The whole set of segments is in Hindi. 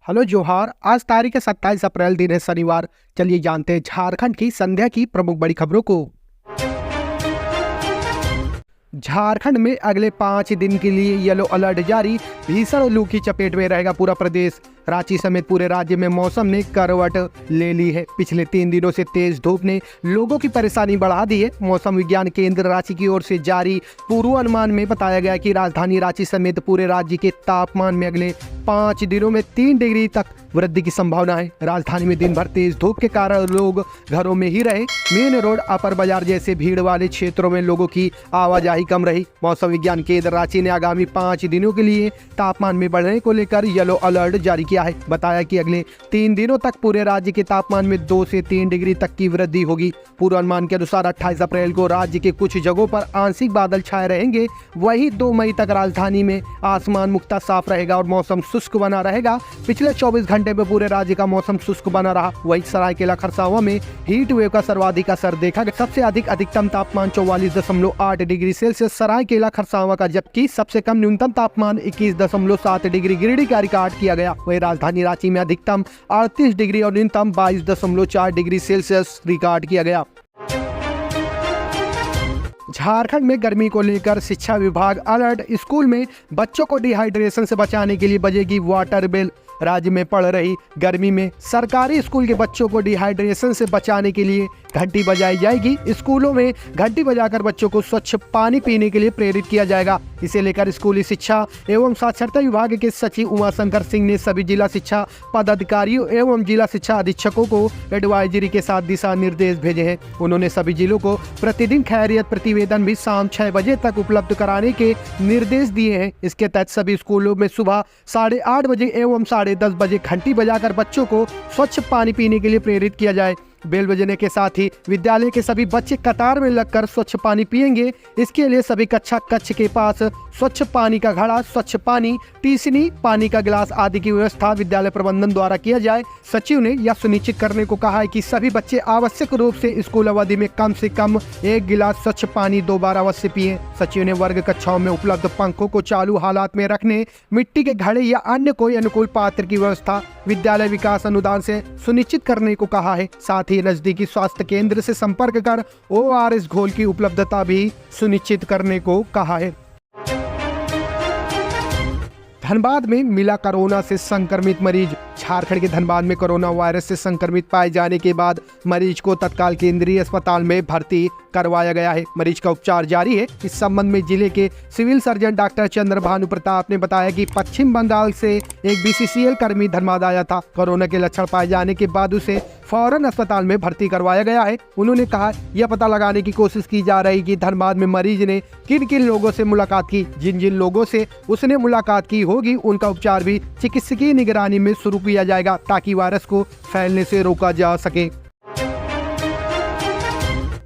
हेलो जोहार। आज तारीख है 27 अप्रैल, दिन है शनिवार। चलिए जानते हैं झारखंड की संध्या की प्रमुख बड़ी खबरों को। झारखंड में अगले 5 दिन के लिए येलो अलर्ट जारी। भीषण लू की चपेट में रहेगा पूरा प्रदेश। रांची समेत पूरे राज्य में मौसम ने करवट ले ली है। पिछले 3 दिनों से तेज धूप ने लोगों की परेशानी बढ़ा दी है। मौसम विज्ञान केंद्र रांची की ओर से जारी पूर्वानुमान में बताया गया कि राजधानी रांची समेत पूरे राज्य के तापमान में अगले 5 दिनों में 3 डिग्री तक वृद्धि की संभावना है। राजधानी में दिन भर तेज धूप के कारण लोग घरों में ही रहे। मेन रोड, अपर बाजार जैसे भीड़ वाले क्षेत्रों में लोगों की आवाजाही कम रही। मौसम विज्ञान केंद्र रांची ने आगामी 5 दिनों के लिए तापमान में बढ़ने को लेकर येलो अलर्ट जारी किया है। बताया कि अगले 3 दिनों तक पूरे राज्य के तापमान में 2 से 3 डिग्री तक की वृद्धि होगी। पूर्वानुमान के अनुसार 28 अप्रैल को राज्य के कुछ जगहों पर आंशिक बादल छाए रहेंगे। वहीं 2 मई तक राजधानी में आसमान मुक्ता साफ रहेगा और मौसम शुष्क बना रहेगा। पिछले 24 घंटे में पूरे राज्य का मौसम शुष्क बना रहा। वहीं सरायकेला खरसावां में हीट वेव का सर्वाधिक असर देखा गया। सबसे अधिक अधिकतम तापमान 44.8 डिग्री सेल्सियस सरायकेला खरसावां का, जबकि सबसे कम न्यूनतम तापमान 21.7 डिग्री गिरिडीह का रिकॉर्ड किया गया। वहीं राजधानी रांची में अधिकतम 38 डिग्री और न्यूनतम 22.4 डिग्री सेल्सियस रिकॉर्ड किया गया। झारखंड में गर्मी को लेकर शिक्षा विभाग अलर्ट। स्कूल में बच्चों को डिहाइड्रेशन से बचाने के लिए बजेगी वाटर बेल। राज्य में पड़ रही गर्मी में सरकारी स्कूल के बच्चों को डिहाइड्रेशन से बचाने के लिए घंटी बजाई जाएगी। स्कूलों में घंटी बजाकर बच्चों को स्वच्छ पानी पीने के लिए प्रेरित किया जाएगा। इसे लेकर स्कूली शिक्षा एवं साक्षरता विभाग के सचिव उमाशंकर सिंह ने सभी जिला शिक्षा पदाधिकारियों एवं जिला शिक्षा अधीक्षकों को एडवाइजरी के साथ दिशा निर्देश भेजे हैं। उन्होंने सभी जिलों को प्रतिदिन खैरियत प्रतिवेदन भी शाम 6 बजे तक उपलब्ध कराने के निर्देश दिए हैं। इसके तहत सभी स्कूलों में सुबह 8:30 बजे एवं 10:30 बजे घंटी बजाकर बच्चों को स्वच्छ पानी पीने के लिए प्रेरित किया जाए। बेल बजने के साथ ही विद्यालय के सभी बच्चे कतार में लगकर स्वच्छ पानी पिएंगे। इसके लिए सभी कक्षा कक्ष के पास स्वच्छ पानी का घड़ा, स्वच्छ पानी, टीसनी, पानी का गिलास आदि की व्यवस्था विद्यालय प्रबंधन द्वारा किया जाए। सचिव ने यह सुनिश्चित करने को कहा है कि सभी बच्चे आवश्यक रूप से स्कूल अवधि में कम से कम 1 गिलास स्वच्छ पानी 2 बार अवश्य पिए। सचिव ने वर्ग कक्षाओं में उपलब्ध पंखों को चालू हालात में रखने, मिट्टी के घड़े या अन्य कोई अनुकूल पात्र की व्यवस्था विद्यालय विकास अनुदान से सुनिश्चित करने को कहा है। साथ ही नजदीकी स्वास्थ्य केंद्र से संपर्क कर ORS घोल की उपलब्धता भी सुनिश्चित करने को कहा है। धनबाद में मिला कोरोना से संक्रमित मरीज। झारखंड के धनबाद में कोरोना वायरस से संक्रमित पाए जाने के बाद मरीज को तत्काल केंद्रीय अस्पताल में भर्ती करवाया गया है। मरीज का उपचार जारी है। इस संबंध में जिले के civil surgeon doctor Chandrabhanu Pratap ने बताया कि पश्चिम बंगाल से एक BCCL कर्मी धनबाद आया था। कोरोना के लक्षण पाए जाने के बाद उसे फौरन अस्पताल में भर्ती करवाया गया है। उन्होंने कहा, यह पता लगाने की कोशिश की जा रही कि धनबाद में मरीज ने किन किन लोगों से मुलाकात की। जिन जिन लोगों से उसने मुलाकात की होगी उनका उपचार भी चिकित्सकीय निगरानी में शुरू किया जाएगा ताकि वायरस को फैलने से रोका जा सके।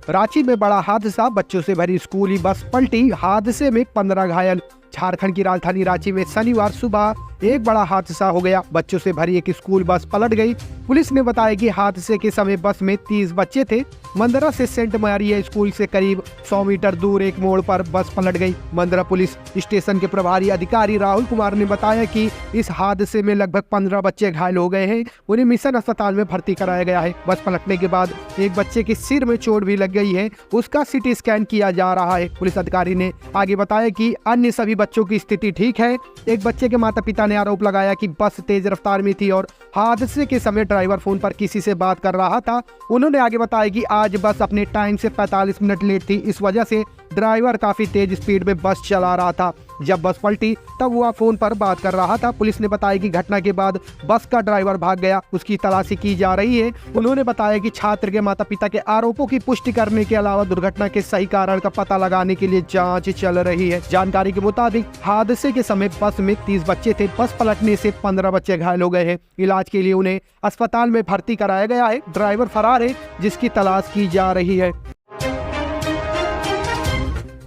रांची में बड़ा हादसा, बच्चों से भरी स्कूली बस पलटी। हादसे में 15 घायल। झारखंड की राजधानी रांची में शनिवार सुबह एक बड़ा हादसा हो गया। बच्चों से भरी एक स्कूल बस पलट गई। पुलिस ने बताया कि हादसे के समय बस में 30 बच्चे थे। मंदरा से सेंट मैरिया स्कूल से करीब 100 मीटर दूर एक मोड़ पर बस पलट गई। मंदरा पुलिस स्टेशन के प्रभारी अधिकारी राहुल कुमार ने बताया कि इस हादसे में लगभग 15 बच्चे घायल हो गए हैं। उन्हें मिशन अस्पताल में भर्ती कराया गया है। बस पलटने के बाद एक बच्चे के सिर में चोट भी लग गई है। उसका CT स्कैन किया जा रहा है। पुलिस अधिकारी ने आगे बताया कि अन्य सभी बच्चों की स्थिति ठीक है। एक बच्चे के माता पिता ने आरोप लगाया कि बस तेज रफ्तार में थी और हादसे के समय ड्राइवर फोन पर किसी से बात कर रहा था। उन्होंने आगे बताया कि आज बस अपने टाइम से 45 मिनट लेट थी। इस वजह से ड्राइवर काफी तेज स्पीड में बस चला रहा था। जब बस पलटी तब वह फोन पर बात कर रहा था। पुलिस ने बताया कि घटना के बाद बस का ड्राइवर भाग गया। उसकी तलाशी की जा रही है। उन्होंने बताया कि छात्र के माता पिता के आरोपों की पुष्टि करने के अलावा दुर्घटना के सही कारण का पता लगाने के लिए जांच चल रही है। जानकारी के मुताबिक हादसे के समय बस में 30 बच्चे थे। बस पलटने से 15 बच्चे घायल हो गए हैं। इलाज के लिए उन्हें अस्पताल में भर्ती कराया गया है। ड्राइवर फरार है, जिसकी तलाश की जा रही है।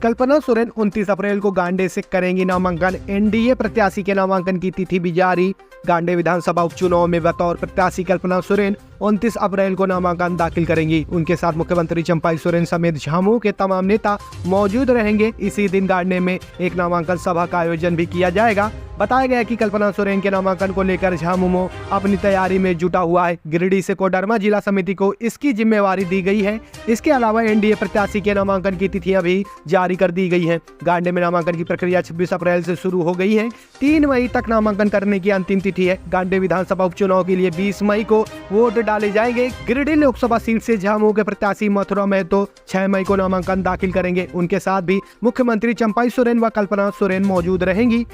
कल्पना सोरेन 29 अप्रैल को गांडे से करेंगी नामांकन। NDA प्रत्याशी के नामांकन की तिथि भी जारी। गांडे विधानसभा उपचुनाव में बतौर प्रत्याशी कल्पना सोरेन 29 अप्रैल को नामांकन दाखिल करेंगी। उनके साथ मुख्यमंत्री चंपाई सोरेन समेत झामुमो के तमाम नेता मौजूद रहेंगे। इसी दिन गांडे में एक नामांकन सभा का आयोजन भी किया जाएगा। बताया गया कि कल्पना सोरेन के नामांकन को लेकर झामुमो अपनी तैयारी में जुटा हुआ है। गिरिडीह से कोडरमा जिला समिति को इसकी जिम्मेवारी दी गई है। इसके अलावा एनडीए प्रत्याशी के नामांकन की तिथियां भी जारी कर दी गई हैं। गांडे में नामांकन की प्रक्रिया 26 अप्रैल से शुरू हो गई है। 3 मई तक नामांकन करने की अंतिम तिथि है। गांडे विधानसभा उपचुनाव के लिए 20 मई को वोट डाले जाएंगे। गिरिडीह लोकसभा सीट से झामुमो के प्रत्याशी मथुरा महतो 6 मई को नामांकन दाखिल करेंगे। उनके साथ भी मुख्यमंत्री चंपाई सोरेन व कल्पना सोरेन मौजूद रहेंगी।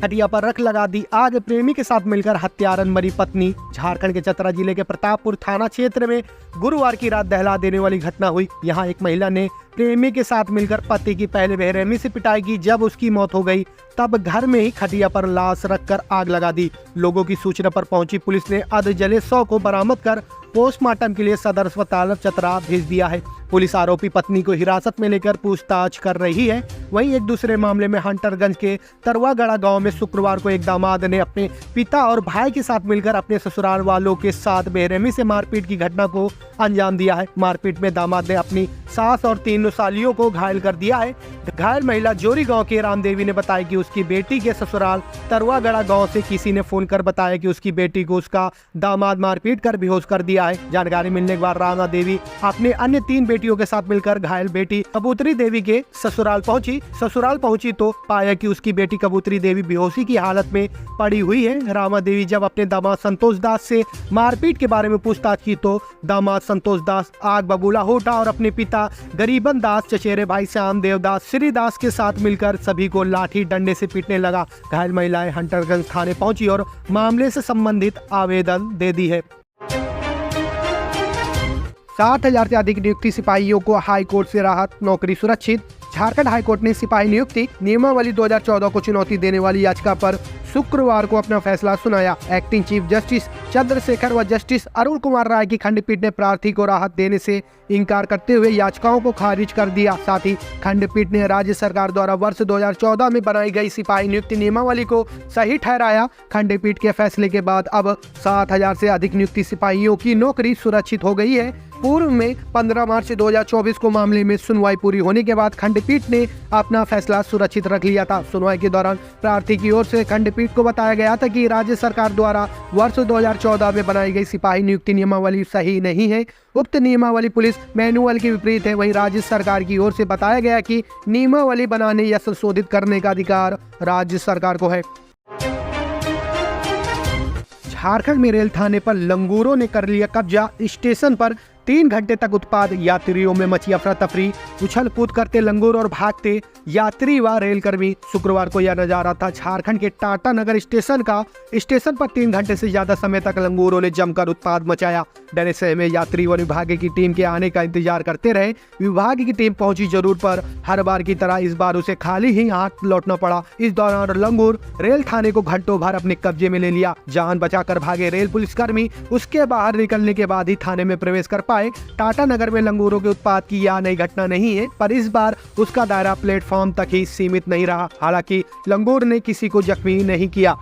हटिया पर रख लगा दी आग, प्रेमी के साथ मिलकर हत्यारन मरी पत्नी। झारखंड के चतरा जिले के प्रतापपुर थाना क्षेत्र में गुरुवार की रात दहला देने वाली घटना हुई। यहां एक महिला ने प्रेमी के साथ मिलकर पति की पहले बेरहमी से पिटाई की। जब उसकी मौत हो गई तब घर में ही खटिया पर लाश रखकर आग लगा दी। लोगों की सूचना पर पहुंची पुलिस ने अधजले शव को बरामद कर पोस्टमार्टम के लिए सदर अस्पताल चतरा भेज दिया है। पुलिस आरोपी पत्नी को हिरासत में लेकर पूछताछ कर रही है। वहीं एक दूसरे मामले में हंटरगंज के तरवागढ़ा गांव में शुक्रवार को एक दामाद ने अपने पिता और भाई के साथ मिलकर अपने ससुराल वालों के साथ बेरहमी से मारपीट की घटना को अंजाम दिया है। मारपीट में दामाद ने अपनी सास और 3 सालियों को घायल कर दिया है। घायल महिला जोरी गांव के रामदेवी ने बताया कि उसकी बेटी के ससुराल तरवागढ़ा गांव से किसी ने फोन कर बताया कि उसकी बेटी को उसका दामाद मारपीट कर बेहोश कर दिया है। जानकारी मिलने के बाद रामा देवी अपने अन्य 3 बेटियों के साथ मिलकर घायल बेटी कबूतरी देवी के ससुराल पहुंची तो पाया कि उसकी बेटी कबूतरी देवी बेहोशी की हालत में पड़ी हुई है। रामा देवी जब अपने दामाद संतोष दास से मारपीट के बारे में पूछताछ की तो दामाद संतोष दास आग बबूला हो उठा और अपने पिता गरीबन दास, चचेरे भाई श्याम देव दास, श्री दास के साथ मिलकर सभी को लाठी डंडे से पीटने लगा। घायल महिलाएं हंटरगंज थाने पहुंची और मामले से संबंधित आवेदन दे दी है। 60,000 से अधिक नियुक्ति सिपाहियों को हाई कोर्ट से राहत, नौकरी सुरक्षित। झारखंड हाई कोर्ट ने सिपाही नियुक्ति नियमावली 2014 को चुनौती देने वाली याचिका पर शुक्रवार को अपना फैसला सुनाया। एक्टिंग चीफ जस्टिस चंद्रशेखर व जस्टिस अरुण कुमार राय की खंडपीठ ने प्रार्थी को राहत देने से इनकार करते हुए याचिकाओं को खारिज कर दिया। साथ ही खंडपीठ ने राज्य सरकार द्वारा वर्ष 2014 में बनाई गई सिपाही नियुक्ति नियमावली को सही ठहराया। खंडपीठ के फैसले के बाद अब 60,000 से अधिक नियुक्ति सिपाहियों की नौकरी सुरक्षित हो गई है। पूर्व में 15 मार्च 2024 को मामले में सुनवाई पूरी होने के बाद खंडपीठ ने अपना फैसला सुरक्षित रख लिया था। सुनवाई के दौरान प्रार्थी की ओर से खंडपीठ को बताया गया था कि राज्य सरकार द्वारा वर्ष 2014 में बनाई गई सिपाही नियुक्ति नियमावली सही नहीं है। उक्त नियमावली पुलिस मैनुअल के विपरीत है। वहीं राज्य सरकार की ओर से बताया गया कि नियमावली बनाने या संशोधित करने का अधिकार राज्य सरकार को है। झारखंड में रेल थाने पर लंगूरों ने कर लिया कब्जा। स्टेशन पर 3 घंटे तक उत्पाद, यात्रियों में मची अफरा तफरी। उछल कूद करते लंगूर और भागते यात्री व रेलकर्मी। शुक्रवार को यह नजारा था झारखंड के टाटा नगर स्टेशन का। स्टेशन पर 3 घंटे से ज्यादा समय तक लंगूरों ने जमकर उत्पाद मचाया। डरे सहमे में यात्री व विभाग की टीम के आने का इंतजार करते रहे। विभाग की टीम पहुंची जरूर, पर हर बार की तरह इस बार उसे खाली ही हाथ लौटना पड़ा। इस दौरान लंगूर रेल थाने को घंटों भर अपने कब्जे में ले लिया। जान बचाकर भागे रेल पुलिसकर्मी उसके बाहर निकलने के बाद ही थाने में प्रवेश कर पाए। टाटा नगर में लंगूरों के उत्पाद की यह नई घटना नहीं है, पर इस बार उसका दायरा प्लेटफॉर्म तक ही सीमित नहीं रहा। हालांकि लंगूर ने किसी को जख्मी नहीं किया।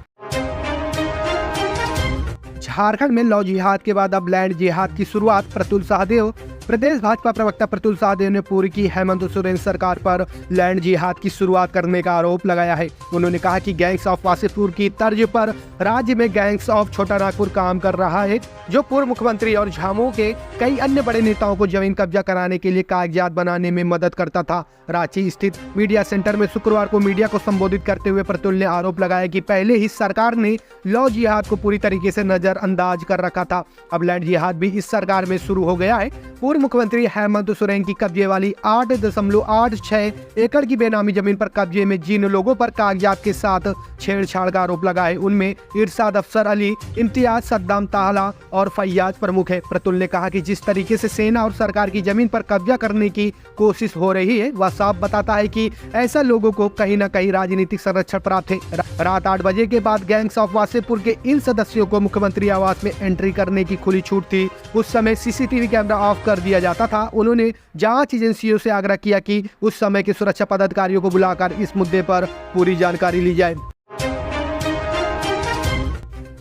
झारखंड में लव जिहाद के बाद अब लैंड जिहाद की शुरुआत। प्रतुल सहदेव प्रदेश भाजपा प्रवक्ता प्रतुल सहदेव ने पूर्व की हेमंत सोरेन सरकार पर लैंड जिहाद की शुरुआत करने का आरोप लगाया है। उन्होंने कहा कि गैंग्स ऑफ वासेपुर की तर्ज पर राज्य में गैंग्स ऑफ छोटा नागपुर काम कर रहा है, जो पूर्व मुख्यमंत्री और झामुमो के कई अन्य बड़े नेताओं को जमीन कब्जा कराने के लिए कागजात बनाने में मदद करता था। रांची स्थित मीडिया सेंटर में शुक्रवार को मीडिया को संबोधित करते हुए प्रतुल ने आरोप लगाया कि पहले ही सरकार ने लव जिहाद को पूरी तरीके से नजरअंदाज कर रखा था। अब लैंड जिहाद भी इस सरकार में शुरू हो गया है। पूर्व मुख्यमंत्री हेमंत सोरेन की कब्जे वाली 8.86 एकड़ की बेनामी जमीन पर कब्जे में जिन लोगों पर कागजात के साथ छेड़छाड़ का आरोप लगा है, उनमें इरशाद अफसर अली, इम्तियाज, सद्दाम ताहला और फैयाज प्रमुख है। प्रतुल ने कहा कि जिस तरीके से सेना और सरकार की जमीन पर कब्जा करने की कोशिश हो रही है, वह साफ बताता है कि ऐसा लोगों को कहीं न कहीं राजनीतिक संरक्षण प्राप्त है। रात 8 बजे के बाद गैंग्स ऑफ वासेपुर के इन सदस्यों को मुख्यमंत्री आवास में एंट्री करने की खुली छूट थी। उस समय सीसीटीवी कैमरा ऑफ कर दिया जाता था। उन्होंने जांच एजेंसियों से आग्रह किया कि उस समय के सुरक्षा पदाधिकारियों को बुलाकर इस मुद्दे पर पूरी जानकारी ली जाए।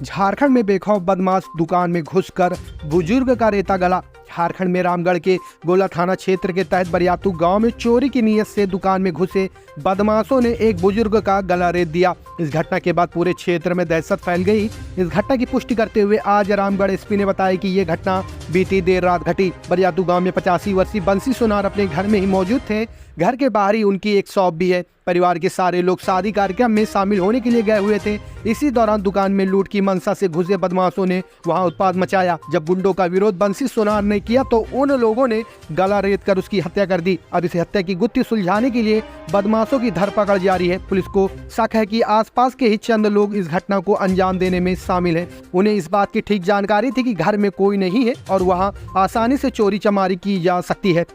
झारखंड में बेखौफ बदमाश दुकान में घुसकर बुजुर्ग का रेता गला। झारखंड में रामगढ़ के गोला थाना क्षेत्र के तहत बरियातू गांव में चोरी की नीयत से दुकान में घुसे बदमाशों ने एक बुजुर्ग का गला रेत दिया। इस घटना के बाद पूरे क्षेत्र में दहशत फैल गई। इस घटना की पुष्टि करते हुए आज रामगढ़ एसपी ने बताया कि ये घटना बीती देर रात घटी। बरियातू गांव में 85 वर्षीय बंसी सोनार अपने घर में ही मौजूद थे। घर के बाहर ही उनकी एक शॉप भी है। परिवार के सारे लोग शादी कार्यक्रम में शामिल होने के लिए गए हुए थे। इसी दौरान दुकान में लूट की मंशा से घुसे बदमाशों ने वहां उत्पात मचाया। जब गुंडों का विरोध बंसी सोनार ने किया तो उन लोगों ने गला रेत कर उसकी हत्या कर दी। अब इस हत्या की गुत्थी सुलझाने के लिए बदमाशों की धरपकड़ जारी है। पुलिस को शक है कि आसपास के ही चंद लोग इस घटना को अंजाम देने में शामिल हैं। उन्हें इस बात की ठीक जानकारी थी कि घर में कोई नहीं है और वहां आसानी से चोरी चमारी की जा सकती है।